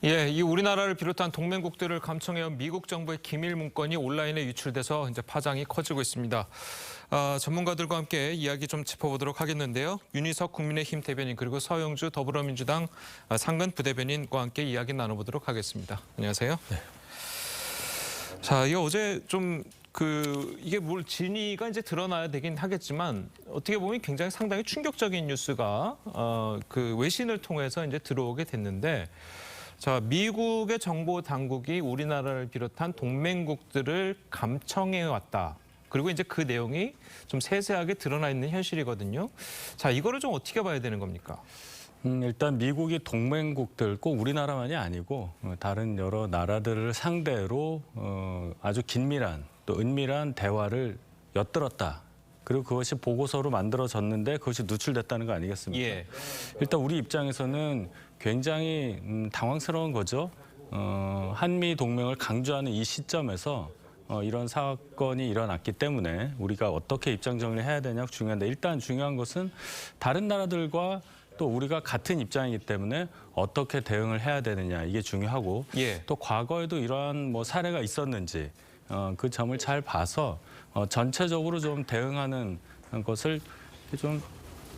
예, 이 우리나라를 비롯한 동맹국들을 감청해온 미국 정부의 기밀 문건이 온라인에 유출돼서 이제 파장이 커지고 있습니다. 전문가들과 함께 이야기 좀 짚어보도록 하겠는데요. 윤희석 국민의힘 대변인 그리고 서영주 더불어민주당 상근 부대변인과 함께 이야기 나눠보도록 하겠습니다. 안녕하세요. 네. 자, 이 어제 좀 이게 뭘 진위가 이제 드러나야 되긴 하겠지만 어떻게 보면 굉장히 상당히 충격적인 뉴스가 외신을 통해서 이제 들어오게 됐는데. 자, 미국의 정보 당국이 우리나라를 비롯한 동맹국들을 감청해 왔다. 그리고 이제 그 내용이 좀 세세하게 드러나 있는 현실이거든요. 자, 이거를 좀 어떻게 봐야 되는 겁니까? 일단 미국이 동맹국들 꼭 우리나라만이 아니고 다른 여러 나라들을 상대로 아주 긴밀한 또 은밀한 대화를 엿들었다. 그리고 그것이 보고서로 만들어졌는데 그것이 누출됐다는 거 아니겠습니까? 예. 일단 우리 입장에서는 굉장히 당황스러운 거죠. 한미 동맹을 강조하는 이 시점에서 이런 사건이 일어났기 때문에 우리가 어떻게 입장 정리를 해야 되냐가 중요한데 일단 중요한 것은 다른 나라들과 또 우리가 같은 입장이기 때문에 어떻게 대응을 해야 되느냐 이게 중요하고 예. 또 과거에도 이러한 사례가 있었는지 그 점을 잘 봐서 전체적으로 좀 대응하는 것을 좀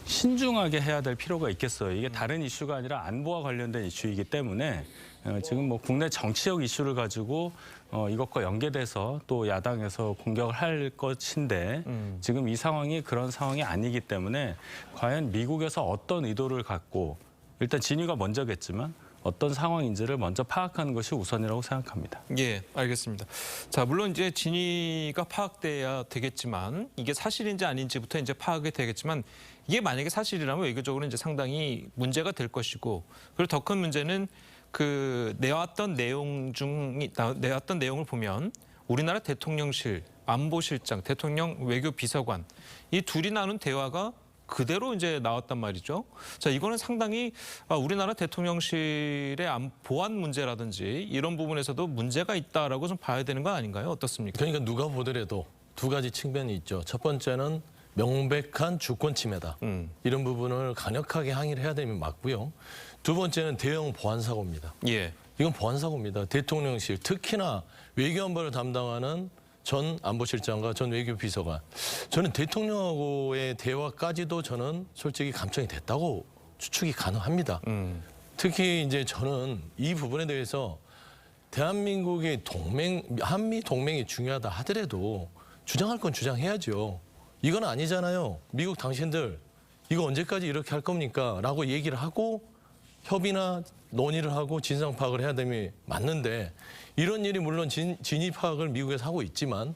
신중하게 해야 될 필요가 있겠어요. 이게 다른 이슈가 아니라 안보와 관련된 이슈이기 때문에 지금 국내 정치적 이슈를 가지고 이것과 연계돼서 또 야당에서 공격을 할 것인데 지금 이 상황이 그런 상황이 아니기 때문에 과연 미국에서 어떤 의도를 갖고 일단 진위가 먼저겠지만 어떤 상황인지를 먼저 파악하는 것이 우선이라고 생각합니다. 예, 알겠습니다. 자, 물론 이제 진위가 파악돼야 되겠지만 이게 사실인지 아닌지부터 이제 파악이 되겠지만 이게 만약에 사실이라면 외교적으로 이제 상당히 문제가 될 것이고 그리고 더 큰 문제는 내왔던 내용을 보면 우리나라 대통령실, 안보실장, 대통령 외교비서관 이 둘이 나눈 대화가 그대로 이제 나왔단 말이죠. 자, 이거는 상당히 우리나라 대통령실의 보안 문제라든지 이런 부분에서도 문제가 있다라고 좀 봐야 되는 거 아닌가요? 어떻습니까? 그러니까 누가 보더라도 두 가지 측면이 있죠. 첫 번째는 명백한 주권 침해다. 이런 부분을 강력하게 항의를 해야 되면 맞고요. 두 번째는 대형 보안 사고입니다. 예. 이건 보안 사고입니다. 대통령실 특히나 외교안보를 담당하는 전 안보실장과 전 외교비서관. 저는 대통령하고의 대화까지도 저는 솔직히 감청이 됐다고 추측이 가능합니다. 특히 이제 저는 이 부분에 대해서 대한민국의 한미 동맹이 중요하다 하더라도 주장할 건 주장해야죠. 이건 아니잖아요. 미국 당신들 이거 언제까지 이렇게 할 겁니까? 라고 얘기를 하고 협의나 논의를 하고 진상 파악을 해야 되면 맞는데 이런 일이 물론 진위 파악을 미국에서 하고 있지만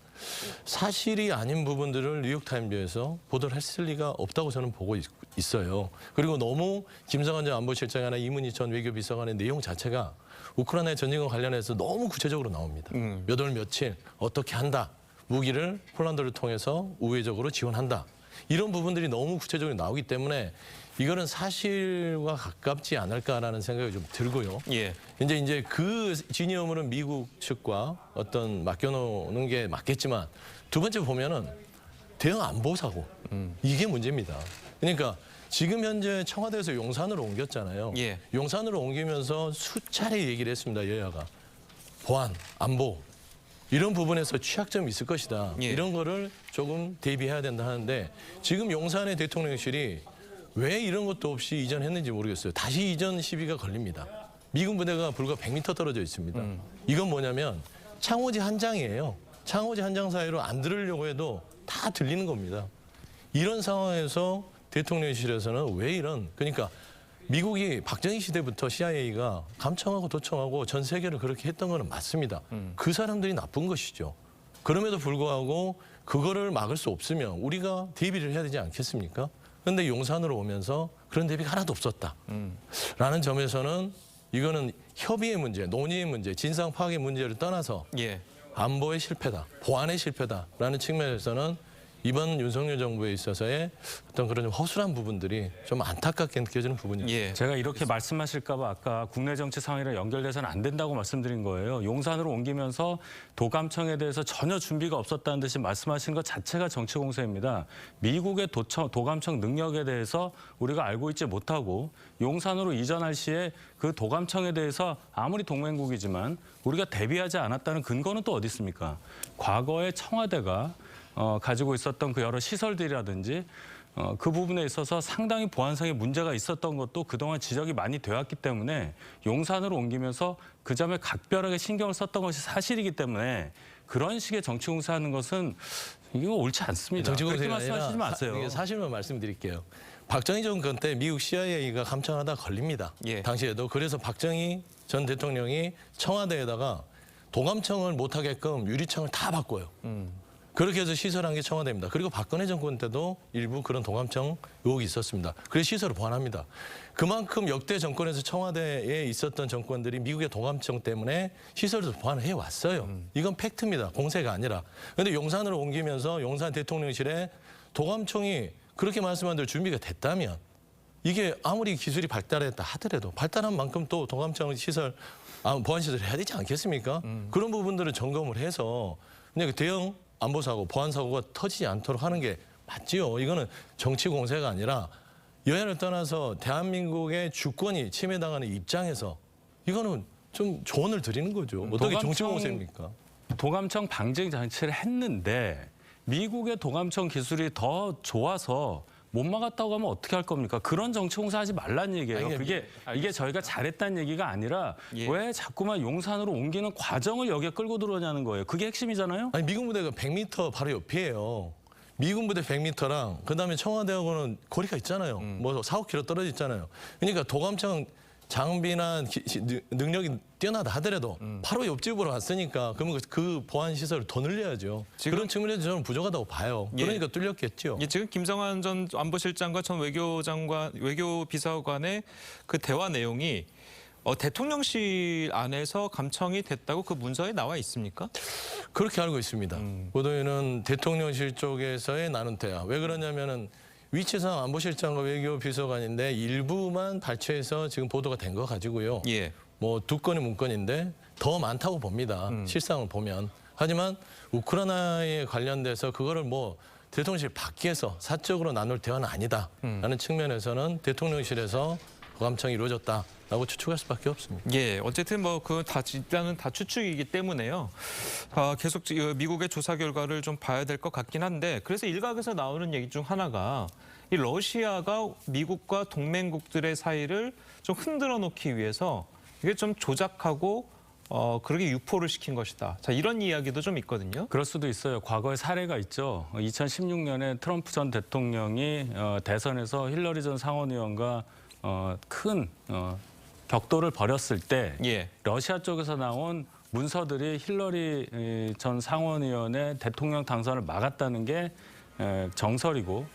사실이 아닌 부분들을 뉴욕타임즈에서 보도를 했을 리가 없다고 저는 보고 있어요. 그리고 너무 김성한 전 안보실장이나 이문희 전 외교비서관의 내용 자체가 우크라이나 전쟁과 관련해서 너무 구체적으로 나옵니다. 몇 월 며칠 어떻게 한다. 무기를 폴란드를 통해서 우회적으로 지원한다. 이런 부분들이 너무 구체적으로 나오기 때문에 이거는 사실과 가깝지 않을까라는 생각이 좀 들고요. 예. 이제 그 진위험으로는 미국 측과 맡겨놓는 게 맞겠지만 두 번째 보면은 대응 안보 사고 이게 문제입니다. 그러니까 지금 현재 청와대에서 용산으로 옮겼잖아요. 예. 용산으로 옮기면서 수차례 얘기를 했습니다. 여야가 보안, 안보 이런 부분에서 취약점이 있을 것이다. 예. 이런 거를 조금 대비해야 된다 하는데 지금 용산의 대통령실이 왜 이런 것도 없이 이전했는지 모르겠어요. 다시 이전 시비가 걸립니다. 미군 부대가 불과 100m 떨어져 있습니다. 이건 뭐냐면 창호지 한 장이에요. 창호지 한 장 사이로 안 들으려고 해도 다 들리는 겁니다. 이런 상황에서 대통령실에서는 왜 그러니까 미국이 박정희 시대부터 CIA가 감청하고 도청하고 전 세계를 그렇게 했던 거는 맞습니다. 그 사람들이 나쁜 것이죠. 그럼에도 불구하고 그거를 막을 수 없으면 우리가 대비를 해야 되지 않겠습니까? 그런데 용산으로 오면서 그런 대비가 하나도 없었다. 라는 점에서는 이거는 협의의 문제, 논의의 문제, 진상 파악의 문제를 떠나서 예. 안보의 실패다, 보안의 실패다라는 측면에서는 이번 윤석열 정부에 있어서의 어떤 그런 좀 허술한 부분들이 좀 안타깝게 느껴지는 부분이에요. 예. 제가 이렇게 말씀하실까 봐 아까 국내 정치 상황이랑 연결돼서는 안 된다고 말씀드린 거예요. 용산으로 옮기면서 도감청에 대해서 전혀 준비가 없었다는 듯이 말씀하시는 것 자체가 정치 공세입니다. 미국의 도감청 능력에 대해서 우리가 알고 있지 못하고 용산으로 이전할 시에 그 도감청에 대해서 아무리 동맹국이지만 우리가 대비하지 않았다는 근거는 또 어디 있습니까? 과거에 청와대가 가지고 있었던 그 여러 시설들이라든지 그 부분에 있어서 상당히 보안상의 문제가 있었던 것도 그동안 지적이 많이 되었기 때문에 용산으로 옮기면서 그 점에 각별하게 신경을 썼던 것이 사실이기 때문에 그런 식의 정치 공세하는 것은 이거 옳지 않습니다. 정치 그렇게 공세가 말씀하시지 아니라 마세요. 이게 사실만 말씀드릴게요. 박정희 정권 때 미국 CIA가 감청하다 걸립니다. 예. 당시에도. 그래서 박정희 전 대통령이 청와대에다가 도감청을 못하게끔 유리창을 다 바꿔요. 그렇게 해서 시설한 게 청와대입니다. 그리고 박근혜 정권 때도 일부 그런 도감청 의혹이 있었습니다. 그래서 시설을 보완합니다. 그만큼 역대 정권에서 청와대에 있었던 정권들이 미국의 도감청 때문에 시설을 보완을 해왔어요. 이건 팩트입니다. 공세가 아니라. 그런데 용산으로 옮기면서 용산 대통령실에 도감청이 그렇게 말씀한 대로 준비가 됐다면 이게 아무리 기술이 발달했다 하더라도 발달한 만큼 또 도감청 시설, 보안 시설을 해야 되지 않겠습니까? 그런 부분들을 점검을 해서 그냥 대형 안보 사고, 보안 사고가 터지지 않도록 하는 게 맞지요. 이거는 정치 공세가 아니라 여야를 떠나서 대한민국의 주권이 침해당하는 입장에서 이거는 좀 조언을 드리는 거죠. 어떻게 정치 공세입니까? 도감청 방지 장치를 했는데 미국의 도감청 기술이 더 좋아서 못 막았다고 하면 어떻게 할 겁니까? 그런 정치 공세하지 말란 얘기예요. 아니, 이게 저희가 잘했다는 얘기가 아니라 예. 왜 자꾸만 용산으로 옮기는 과정을 여기에 끌고 들어오냐는 거예요. 그게 핵심이잖아요. 아니 미군 부대가 100m 바로 옆이에요. 미군 부대 100m랑 그다음에 청와대하고는 거리가 있잖아요. 뭐 4, 5km 떨어져 있잖아요. 그러니까 도감청 장비나 능력이 뛰어나다 하더라도 바로 옆집으로 왔으니까 그러면 그 보안 시설을 더 늘려야죠. 그런 측면에서 저는 부족하다고 봐요. 예. 그러니까 뚫렸겠죠. 예, 지금 김성환 전 안보실장과 전 외교비서관의 그 대화 내용이 대통령실 안에서 감청이 됐다고 그 문서에 나와 있습니까? 그렇게 알고 있습니다. 보도에는 대통령실 쪽에서의 나눈 대화. 왜 그러냐면은 위치상 안보실장과 외교비서관인데 일부만 발췌해서 지금 보도가 된 거 가지고요. 예. 뭐 2건의 문건인데 더 많다고 봅니다. 실상을 보면. 하지만 우크라이나에 관련돼서 그거를 뭐 대통령실 밖에서 사적으로 나눌 대화는 아니다라는 측면에서는 대통령실에서 감청이 이루어졌다라고 추측할 수밖에 없습니다. 예, 어쨌든 뭐 그 다 일단은 다 추측이기 때문에요. 계속 미국의 조사 결과를 좀 봐야 될 것 같긴 한데 그래서 일각에서 나오는 얘기 중 하나가 이 러시아가 미국과 동맹국들의 사이를 좀 흔들어 놓기 위해서 이게 좀 조작하고 그렇게 유포를 시킨 것이다. 자, 이런 이야기도 좀 있거든요. 그럴 수도 있어요. 과거에 사례가 있죠. 2016년에 트럼프 전 대통령이 대선에서 힐러리 전 상원의원과 큰 격돌을 벌였을 때 예. 러시아 쪽에서 나온 문서들이 힐러리 전 상원의원의 대통령 당선을 막았다는 게 정설이고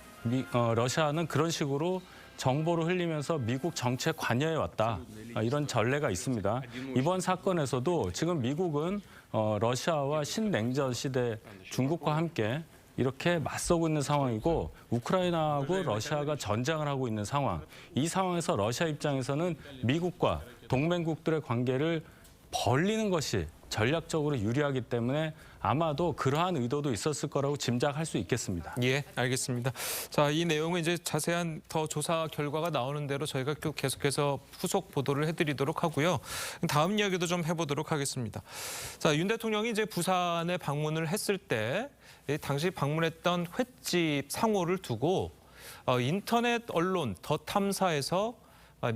러시아는 그런 식으로 정보를 흘리면서 미국 정치에 관여해 왔다. 이런 전례가 있습니다. 이번 사건에서도 지금 미국은 러시아와 신냉전 시대 중국과 함께 이렇게 맞서고 있는 상황이고 우크라이나하고 러시아가 전쟁을 하고 있는 상황. 이 상황에서 러시아 입장에서는 미국과 동맹국들의 관계를 벌리는 것이 전략적으로 유리하기 때문에 아마도 그러한 의도도 있었을 거라고 짐작할 수 있겠습니다. 예, 알겠습니다. 자, 이 내용은 이제 자세한 더 조사 결과가 나오는 대로 저희가 계속해서 후속 보도를 해드리도록 하고요. 다음 이야기도 좀 해보도록 하겠습니다. 자, 윤 대통령이 이제 부산에 방문을 했을 때 당시 방문했던 횟집 상호를 두고 인터넷 언론 더 탐사에서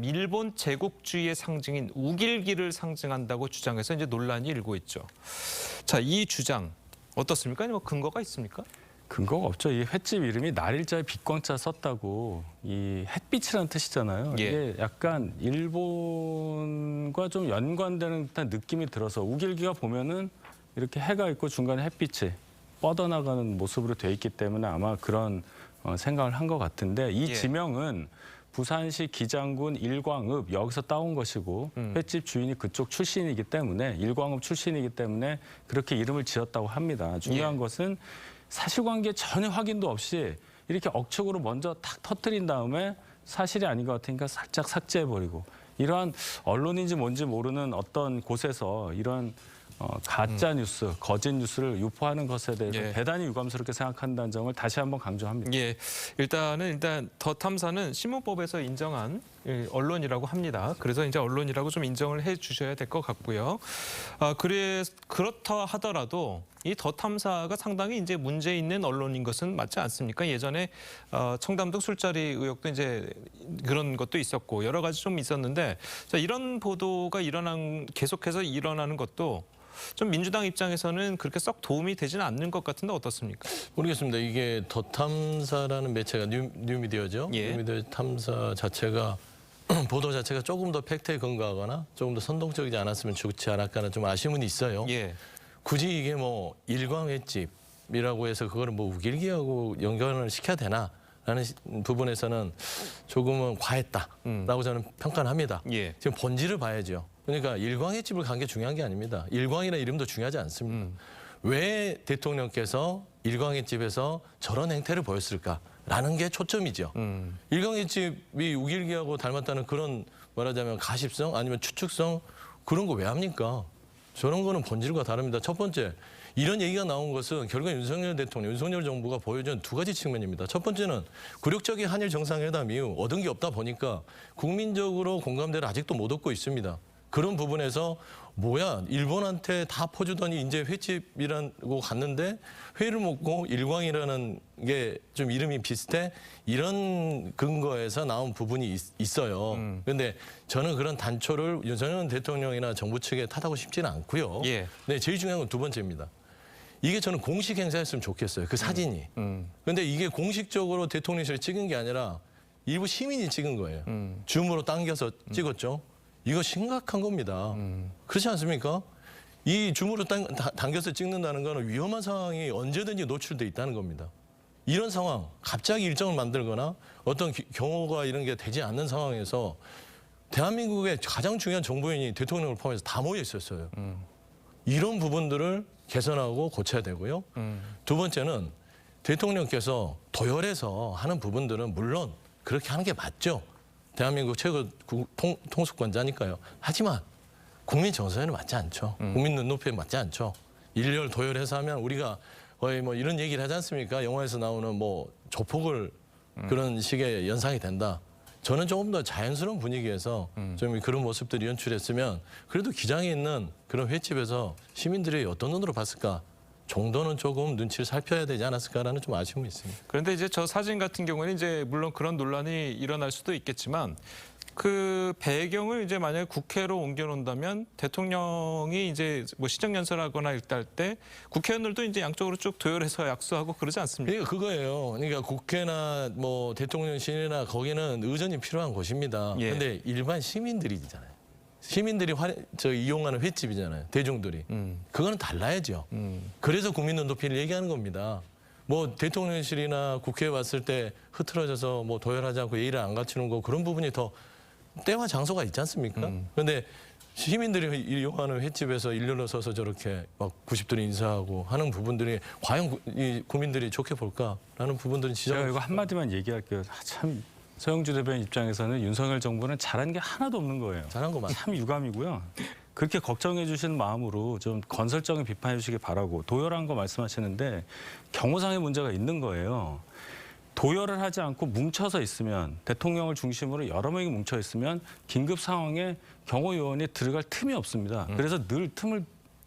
일본 제국주의의 상징인 우길기를 상징한다고 주장해서 이제 논란이 일고 있죠. 자, 이 주장 어떻습니까? 뭐 근거가 있습니까? 근거가 없죠. 이 횟집 이름이 날일자에 빛광자 썼다고 이 햇빛이라는 뜻이잖아요. 예. 이게 약간 일본과 좀 연관되는 듯한 느낌이 들어서 우길기가 보면은 이렇게 해가 있고 중간에 햇빛이 뻗어나가는 모습으로 돼 있기 때문에 아마 그런 생각을 한 것 같은데 이 예. 지명은 부산시 기장군 일광읍 여기서 따온 것이고 횟집 주인이 그쪽 출신이기 때문에 일광읍 출신이기 때문에 그렇게 이름을 지었다고 합니다. 중요한 예. 것은 사실관계 전혀 확인도 없이 이렇게 억측으로 먼저 탁 터뜨린 다음에 사실이 아닌 것 같으니까 살짝 삭제해버리고 이러한 언론인지 뭔지 모르는 어떤 곳에서 이런 가짜 뉴스, 거짓 뉴스를 유포하는 것에 대해서 예. 대단히 유감스럽게 생각한다는 점을 다시 한번 강조합니다. 예, 일단 더 탐사는 신문법에서 인정한 언론이라고 합니다. 그래서 이제 언론이라고 좀 인정을 해 주셔야 될 것 같고요. 그렇다 하더라도 이 더 탐사가 상당히 이제 문제 있는 언론인 것은 맞지 않습니까? 예전에 청담동 술자리 의혹도 이제 그런 것도 있었고 여러 가지 좀 있었는데 자, 이런 보도가 계속해서 일어나는 것도 좀 민주당 입장에서는 그렇게 썩 도움이 되지는 않는 것 같은데 어떻습니까? 모르겠습니다. 이게 더 탐사라는 매체가 뉴미디어죠. 예. 뉴미디어 탐사 자체가 보도 자체가 조금 더 팩트에 근거하거나 조금 더 선동적이지 않았으면 좋지 않을까는 좀 아쉬움은 있어요. 예. 굳이 이게 뭐 일광횟집이라고 해서 그거를 뭐 우길기하고 연결을 시켜야 되나라는 부분에서는 조금은 과했다라고 저는 평가를 합니다. 예. 지금 본질을 봐야죠. 그러니까 일광횟집을 간 게 중요한 게 아닙니다. 일광이나 이름도 중요하지 않습니다. 왜 대통령께서 일광횟집에서 저런 행태를 보였을까라는 게 초점이죠. 일광횟집이 우길기하고 닮았다는 그런 말하자면 가십성 아니면 추측성 그런 거 왜 합니까? 저런 거는 본질과 다릅니다. 첫 번째, 이런 얘기가 나온 것은 결국 윤석열 대통령, 윤석열 정부가 보여준 두 가지 측면입니다. 첫 번째는 굴욕적인 한일 정상회담 이후 얻은 게 없다 보니까 국민적으로 공감대를 아직도 못 얻고 있습니다. 그런 부분에서 뭐야 일본한테 다 퍼주더니 이제 횟집이라고 갔는데 회를 먹고 일광이라는 게 좀 이름이 비슷해 이런 근거에서 나온 부분이 있어요. 그런데 저는 그런 단초를 윤석열 대통령이나 정부 측에 탓하고 싶지는 않고요. 예. 네, 제일 중요한 건 두 번째입니다. 이게 저는 공식 행사였으면 좋겠어요. 그 사진이. 그런데 이게 공식적으로 대통령실에 찍은 게 아니라 일부 시민이 찍은 거예요. 줌으로 당겨서 찍었죠. 이거 심각한 겁니다. 그렇지 않습니까? 이 줌으로 당겨서 찍는다는 거는 위험한 상황이 언제든지 노출돼 있다는 겁니다. 이런 상황, 갑자기 일정을 만들거나 어떤 경호가 이런 게 되지 않는 상황에서 대한민국의 가장 중요한 정보인이 대통령을 포함해서 다 모여 있었어요. 이런 부분들을 개선하고 고쳐야 되고요. 두 번째는 대통령께서 도열해서 하는 부분들은 물론 그렇게 하는 게 맞죠. 대한민국 최고 통수권자니까요. 하지만 국민 정서에는 맞지 않죠. 국민 눈높이에 맞지 않죠. 일렬 도열해서 하면 우리가 거의 뭐 이런 얘기를 하지 않습니까? 영화에서 나오는 뭐 조폭을 그런 식의 연상이 된다. 저는 조금 더 자연스러운 분위기에서 좀 그런 모습들이 연출했으면 그래도 기장에 있는 그런 횟집에서 시민들이 어떤 눈으로 봤을까 정도는 조금 눈치를 살펴야 되지 않았을까라는 좀 아쉬움이 있습니다. 그런데 이제 저 사진 같은 경우는 이제 물론 그런 논란이 일어날 수도 있겠지만 그 배경을 이제 만약에 국회로 옮겨놓는다면 대통령이 이제 뭐 시정연설하거나 일할 때 국회의원들도 이제 양쪽으로 쭉 도열해서 약수하고 그러지 않습니까? 그러니까 그거예요. 그러니까 국회나 뭐 대통령실이나 거기는 의전이 필요한 곳입니다. 예. 근데 일반 시민들이잖아요. 시민들이 이용하는 횟집이잖아요. 대중들이. 그거는 달라야죠. 그래서 국민 눈높이를 얘기하는 겁니다. 뭐 대통령실이나 국회에 왔을 때 흐트러져서 뭐 도열하지 않고 예의를 안 갖추는 거 그런 부분이 더 때와 장소가 있지 않습니까? 그런데 시민들이 이용하는 횟집에서 일렬로 서서 저렇게 막 90도로 인사하고 하는 부분들이 과연 이 국민들이 좋게 볼까라는 부분들은 지적. 제가 이거 한마디만 얘기할게요. 참 서영주 대변인 입장에서는 윤석열 정부는 잘한 게 하나도 없는 거예요. 잘한 거 맞죠. 참 유감이고요. 그렇게 걱정해 주시는 마음으로 좀 건설적인 비판해 주시기 바라고 도열한 거 말씀하시는데 경호상의 문제가 있는 거예요. 도열을 하지 않고 뭉쳐서 있으면 대통령을 중심으로 여러 명이 뭉쳐 있으면 긴급 상황에 경호요원이 들어갈 틈이 없습니다. 그래서 늘 틈을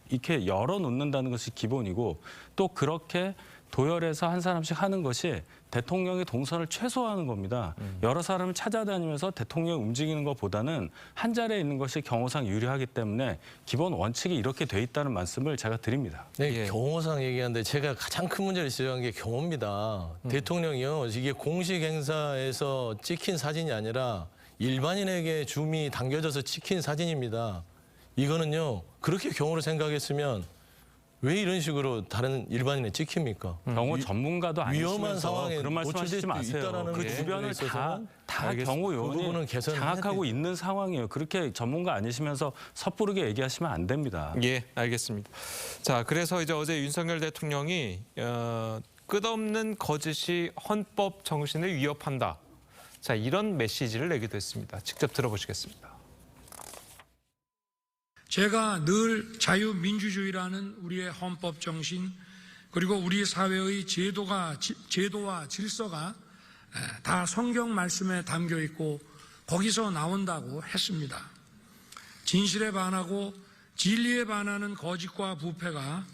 이렇게 열어놓는다는 것이 기본이고 또 그렇게 도열해서 한 사람씩 하는 것이 대통령의 동선을 최소화하는 겁니다. 여러 사람을 찾아다니면서 대통령이 움직이는 것보다는 한 자리에 있는 것이 경호상 유리하기 때문에 기본 원칙이 이렇게 돼 있다는 말씀을 제가 드립니다. 네, 예. 경호상 얘기하는데 제가 가장 큰 문제를 지적한 게 경호입니다. 대통령이요, 이게 공식 행사에서 찍힌 사진이 아니라 일반인에게 줌이 당겨져서 찍힌 사진입니다. 이거는요, 그렇게 경호를 생각했으면 왜 이런 식으로 다른 일반인에 찍힙니까? 경호 전문가도 아니시면서 위험한 상황에 그런 말씀하시지 노출될 수 마세요. 있다라는 그 부분에 주변을 있어서는 다 알겠습니다. 경호 그 부분은 요원이 개선을 장악하고 해야 있는 상황이에요. 그렇게 전문가 아니시면서 섣부르게 얘기하시면 안 됩니다. 예, 알겠습니다. 자, 그래서 이제 어제 윤석열 대통령이 끝없는 거짓이 헌법 정신을 위협한다. 자, 이런 메시지를 내기도 했습니다. 직접 들어보시겠습니다. 제가 늘 자유민주주의라는 우리의 헌법 정신 그리고 우리 사회의 제도와 질서가 다 성경 말씀에 담겨 있고 거기서 나온다고 했습니다. 진실에 반하고 진리에 반하는 거짓과 부패가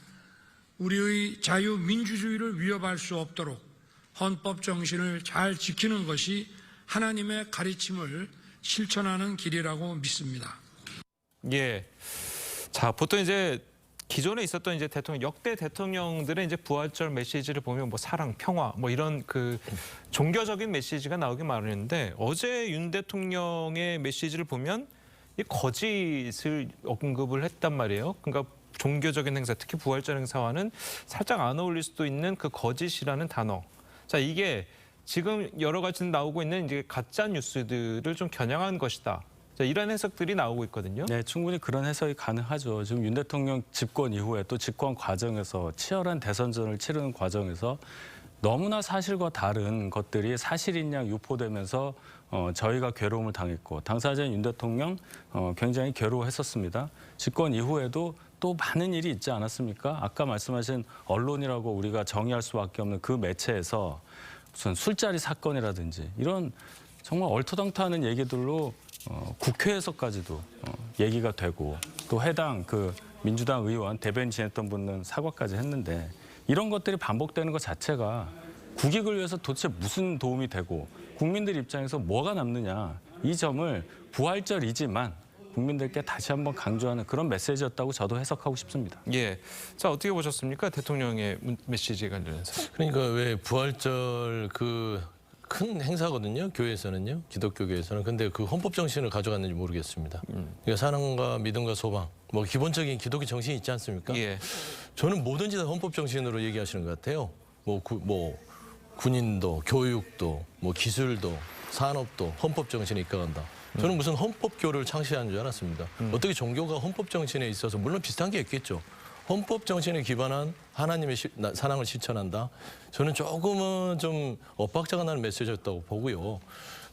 우리의 자유민주주의를 위협할 수 없도록 헌법 정신을 잘 지키는 것이 하나님의 가르침을 실천하는 길이라고 믿습니다. 예. 자, 보통 이제 기존에 있었던 이제 역대 대통령들의 이제 부활절 메시지를 보면 뭐 사랑, 평화, 뭐 이런 그 종교적인 메시지가 나오기 마련인데 어제 윤 대통령의 메시지를 보면 이 거짓을 언급을 했단 말이에요. 그러니까 종교적인 행사, 특히 부활절 행사와는 살짝 안 어울릴 수도 있는 그 거짓이라는 단어. 자, 이게 지금 여러 가지 나오고 있는 이제 가짜 뉴스들을 좀 겨냥한 것이다. 자, 이런 해석들이 나오고 있거든요. 네, 충분히 그런 해석이 가능하죠. 지금 윤 대통령 집권 이후에 또 집권 과정에서 치열한 대선전을 치르는 과정에서 너무나 사실과 다른 것들이 사실인 양 유포되면서 저희가 괴로움을 당했고 당사자인 윤 대통령 굉장히 괴로워했었습니다. 집권 이후에도 또 많은 일이 있지 않았습니까? 아까 말씀하신 언론이라고 우리가 정의할 수밖에 없는 그 매체에서 무슨 술자리 사건이라든지 이런 정말 얼토당토하는 얘기들로 국회에서까지도 얘기가 되고 또 해당 그 민주당 의원 대변인 지냈던 분은 사과까지 했는데 이런 것들이 반복되는 것 자체가 국익을 위해서 도대체 무슨 도움이 되고 국민들 입장에서 뭐가 남느냐 이 점을 부활절이지만 국민들께 다시 한번 강조하는 그런 메시지였다고 저도 해석하고 싶습니다. 예. 자, 어떻게 보셨습니까? 대통령의 메시지 관련해서. 그러니까 왜 부활절 그 큰 행사거든요. 교회에서는요. 기독교계에서는. 근데 그 헌법 정신을 가져갔는지 모르겠습니다. 그러니까 사랑과 믿음과 소망. 뭐 기본적인 기독교 정신이 있지 않습니까? 예. 저는 뭐든지 다 헌법 정신으로 얘기하시는 것 같아요. 뭐 군인도 교육도 뭐 기술도 산업도 헌법 정신에 입각한다. 저는 무슨 헌법교를 창시한 줄 알았습니다. 어떻게 종교가 헌법 정신에 있어서 물론 비슷한 게 있겠죠. 헌법 정신에 기반한 하나님의 사랑을 실천한다. 저는 조금은 좀 엇박자가 나는 메시지였다고 보고요.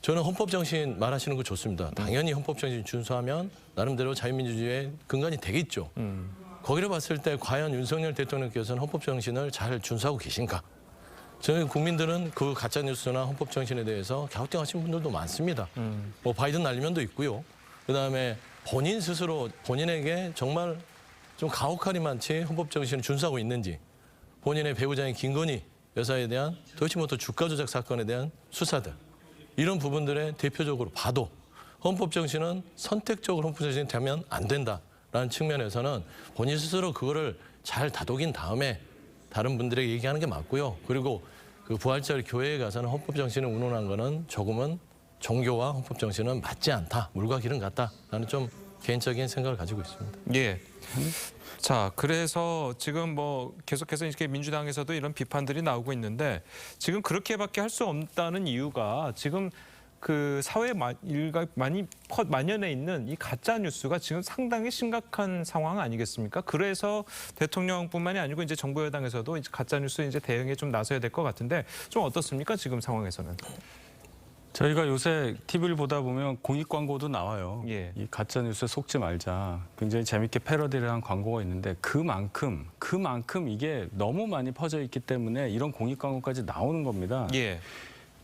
저는 헌법 정신 말하시는 거 좋습니다. 당연히 헌법 정신 준수하면 나름대로 자유민주주의의 근간이 되겠죠. 거기를 봤을 때 과연 윤석열 대통령께서는 헌법 정신을 잘 준수하고 계신가? 저는 국민들은 그 가짜 뉴스나 헌법 정신에 대해서 갸우뚱하신 분들도 많습니다. 뭐 바이든 날리면도 있고요. 그다음에 본인 스스로 본인에게 정말 좀 가혹하니 많지 헌법 정신을 준수하고 있는지 본인의 배우자인 김건희 여사에 대한 도이치모터 주가 조작 사건에 대한 수사들 이런 부분들에 대표적으로 봐도 헌법 정신은 선택적으로 헌법 정신이 되면 안 된다라는 측면에서는 본인 스스로 그거를 잘 다독인 다음에 다른 분들에게 얘기하는 게 맞고요. 그리고 그 부활절 교회에 가서는 헌법 정신을 운운한 거는 조금은 종교와 헌법 정신은 맞지 않다. 물과 기름 같다라는 좀 개인적인 생각을 가지고 있습니다. 예. 자, 그래서 지금 뭐 계속해서 이렇게 민주당에서도 이런 비판들이 나오고 있는데 지금 그렇게밖에 할 수 없다는 이유가 지금 그 사회에 많이 만연해 있는 이 가짜 뉴스가 지금 상당히 심각한 상황 아니겠습니까? 그래서 대통령뿐만이 아니고 이제 정부 여당에서도 이제 가짜 뉴스 이제 대응에 좀 나서야 될 것 같은데 좀 어떻습니까? 지금 상황에서는. 저희가 요새 TV를 보다 보면 공익 광고도 나와요. 예. 이 가짜 뉴스에 속지 말자. 굉장히 재밌게 패러디를 한 광고가 있는데 그만큼 이게 너무 많이 퍼져 있기 때문에 이런 공익 광고까지 나오는 겁니다. 예.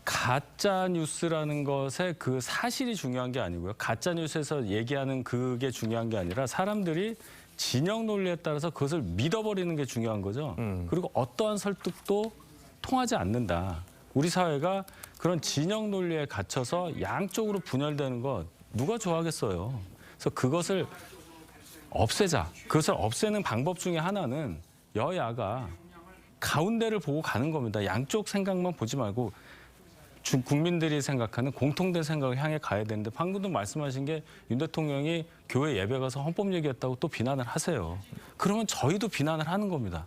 가짜 뉴스라는 것의 그 사실이 중요한 게 아니고요. 가짜 뉴스에서 얘기하는 그게 중요한 게 아니라 사람들이 진영 논리에 따라서 그것을 믿어버리는 게 중요한 거죠. 그리고 어떠한 설득도 통하지 않는다. 우리 사회가 그런 진영 논리에 갇혀서 양쪽으로 분열되는 것 누가 좋아하겠어요. 그래서 그것을 없애자. 그것을 없애는 방법 중에 하나는 여야가 가운데를 보고 가는 겁니다. 양쪽 생각만 보지 말고 국민들이 생각하는 공통된 생각을 향해 가야 되는데 방금도 말씀하신 게 윤 대통령이 교회 예배 가서 헌법 얘기했다고 또 비난을 하세요. 그러면 저희도 비난을 하는 겁니다.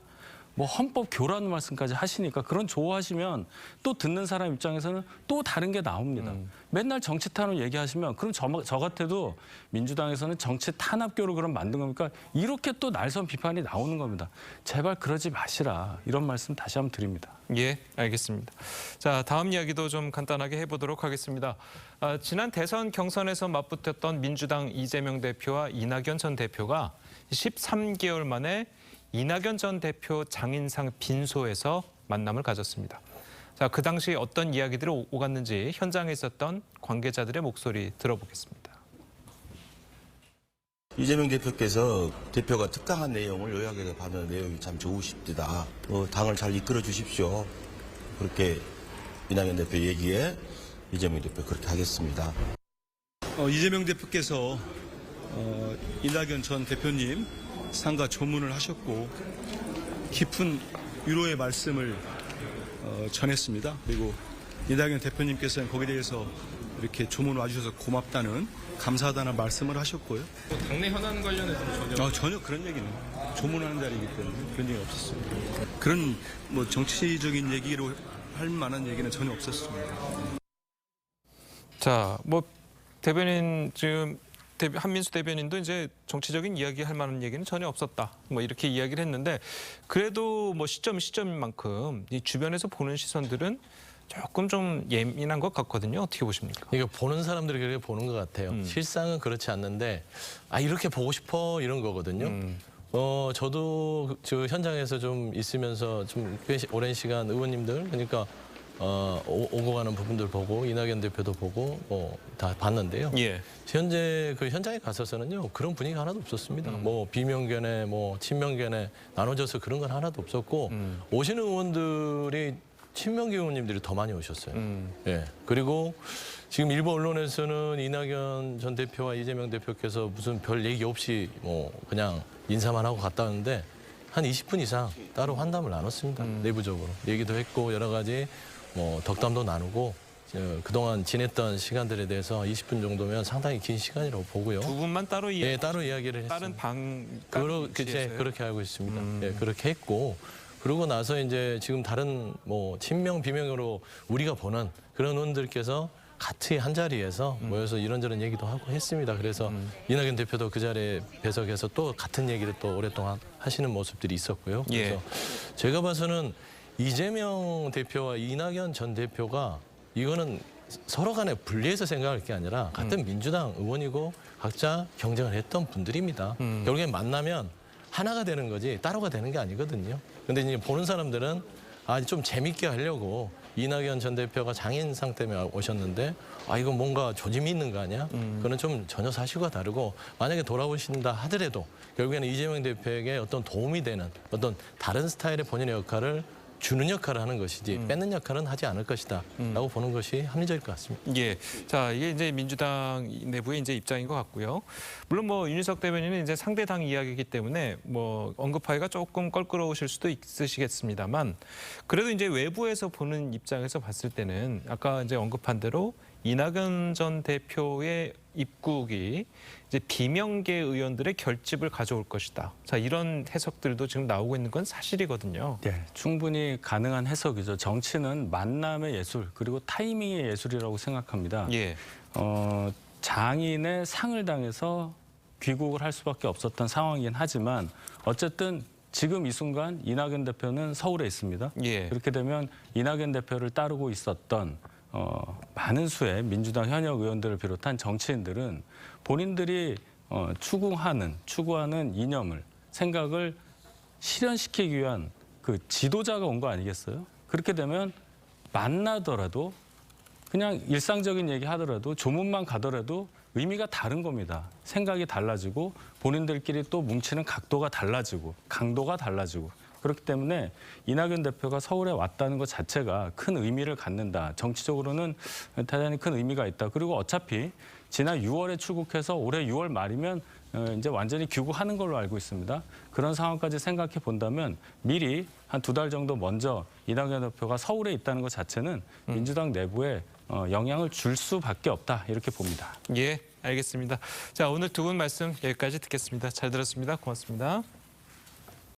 뭐 헌법 교란 말씀까지 하시니까 그런 좋아하시면 또 듣는 사람 입장에서는 또 다른 게 나옵니다. 맨날 정치 탄압 얘기하시면 그럼 저 같아도 민주당에서는 정치 탄압교로 그럼 만든 겁니까? 이렇게 또 날선 비판이 나오는 겁니다. 제발 그러지 마시라 이런 말씀 다시 한번 드립니다. 예, 알겠습니다. 자, 다음 이야기도 좀 간단하게 해보도록 하겠습니다. 지난 대선 경선에서 맞붙었던 민주당 이재명 대표와 이낙연 전 대표가 13개월 만에 이낙연 전 대표 장인상 빈소에서 만남을 가졌습니다. 자, 그 당시 어떤 이야기들이 오갔는지 현장에 있었던 관계자들의 목소리 들어보겠습니다. 이재명 대표께서 대표가 특강한 내용을 요약해서 하면 내용이 참 좋으십니다. 당을 잘 이끌어 주십시오. 그렇게 이낙연 대표 얘기에 이재명 대표 그렇게 하겠습니다. 이재명 대표께서 이낙연 전 대표님 상가 조문을 하셨고 깊은 위로의 말씀을 전했습니다. 그리고 이낙연 대표님께서는 거기에 대해서 이렇게 조문 와주셔서 고맙다는 감사하다는 말씀을 하셨고요. 당내 현안 관련해서는 전혀 그런 얘기는 조문하는 자리이기 때문에 그런 얘기 없었습니다. 그런 뭐 정치적인 얘기로 할 만한 얘기는 전혀 없었습니다. 자, 뭐 대변인 지금 한민수 대변인도 이제 정치적인 이야기 할 만한 얘기는 전혀 없었다. 뭐 이렇게 이야기를 했는데 그래도 뭐 시점인 만큼 이 주변에서 보는 시선들은 조금 좀 예민한 것 같거든요. 어떻게 보십니까? 이거 보는 사람들이 그렇게 보는 것 같아요. 실상은 그렇지 않는데 이렇게 보고 싶어 이런 거거든요. 저도 저 현장에서 좀 있으면서 좀 꽤 오랜 시간 의원님들 그러니까 오고 가는 부분들 보고 이낙연 대표도 보고 다 봤는데요. 예. 현재 그 현장에 갔어서는요 그런 분위기가 하나도 없었습니다. 뭐 비명견에 뭐 친명견에 나눠져서 그런 건 하나도 없었고 오시는 의원들이 친명계 의원님들이 더 많이 오셨어요. 예. 그리고 지금 일부 언론에서는 이낙연 전 대표와 이재명 대표께서 무슨 별 얘기 없이 뭐 그냥 인사만 하고 갔다 왔는데 한 20분 이상 따로 환담을 나눴습니다. 내부적으로 얘기도 했고 여러 가지 뭐 덕담도 나누고 그동안 지냈던 시간들에 대해서 20분 정도면 상당히 긴 시간이라고 보고요. 두 분만 따로 이야기. 예, 따로 이야기를 했습니다. 다른 방. 그렇게 알고 있습니다. 예, 그렇게 했고 그러고 나서 이제 지금 다른 뭐 친명 비명으로 우리가 보는 그런 의원들께서 같이 한 자리에서 모여서 이런저런 얘기도 하고 했습니다. 그래서 이낙연 대표도 그 자리에 배석해서 또 같은 얘기를 또 오랫동안 하시는 모습들이 있었고요. 그래서 제가 봐서는 이재명 대표와 이낙연 전 대표가 이거는 서로 간에 분리해서 생각할 게 아니라 같은 민주당 의원이고 각자 경쟁을 했던 분들입니다. 결국엔 만나면 하나가 되는 거지 따로가 되는 게 아니거든요. 근데 이제 보는 사람들은 좀 재밌게 하려고 이낙연 전 대표가 장인상 때문에 오셨는데 이거 뭔가 조짐이 있는 거 아니야? 그거는 좀 전혀 사실과 다르고 만약에 돌아오신다 하더라도 결국에는 이재명 대표에게 어떤 도움이 되는 어떤 다른 스타일의 본인의 역할을 주는 역할을 하는 것이지 뺏는 역할은 하지 않을 것이다 라고 보는 것이 합리적일 것 같습니다. 예. 자, 이게 이제 민주당 내부의 이제 입장인 것 같고요. 물론 뭐 윤희석 대변인은 이제 상대당 이야기이기 때문에 뭐 언급하기가 조금 껄끄러우실 수도 있으시겠습니다만 그래도 이제 외부에서 보는 입장에서 봤을 때는 아까 이제 언급한 대로 이낙연 전 대표의 입국이 이제 비명계 의원들의 결집을 가져올 것이다. 자, 이런 해석들도 지금 나오고 있는 건 사실이거든요. 네, 충분히 가능한 해석이죠. 정치는 만남의 예술 그리고 타이밍의 예술이라고 생각합니다. 예. 장인의 상을 당해서 귀국을 할 수밖에 없었던 상황이긴 하지만 어쨌든 지금 이 순간 이낙연 대표는 서울에 있습니다. 예. 그렇게 되면 이낙연 대표를 따르고 있었던 많은 수의 민주당 현역 의원들을 비롯한 정치인들은 본인들이 추구하는 이념을 생각을 실현시키기 위한 그 지도자가 온 거 아니겠어요? 그렇게 되면 만나더라도 그냥 일상적인 얘기 하더라도 조문만 가더라도 의미가 다른 겁니다. 생각이 달라지고 본인들끼리 또 뭉치는 각도가 달라지고 강도가 달라지고 그렇기 때문에 이낙연 대표가 서울에 왔다는 것 자체가 큰 의미를 갖는다. 정치적으로는 대단히 큰 의미가 있다. 그리고 어차피 지난 6월에 출국해서 올해 6월 말이면 이제 완전히 귀국하는 걸로 알고 있습니다. 그런 상황까지 생각해 본다면 미리 한 2달 정도 먼저 이낙연 대표가 서울에 있다는 것 자체는 민주당 내부에 영향을 줄 수밖에 없다. 이렇게 봅니다. 예, 알겠습니다. 자, 오늘 두 분 말씀 여기까지 듣겠습니다. 잘 들었습니다. 고맙습니다.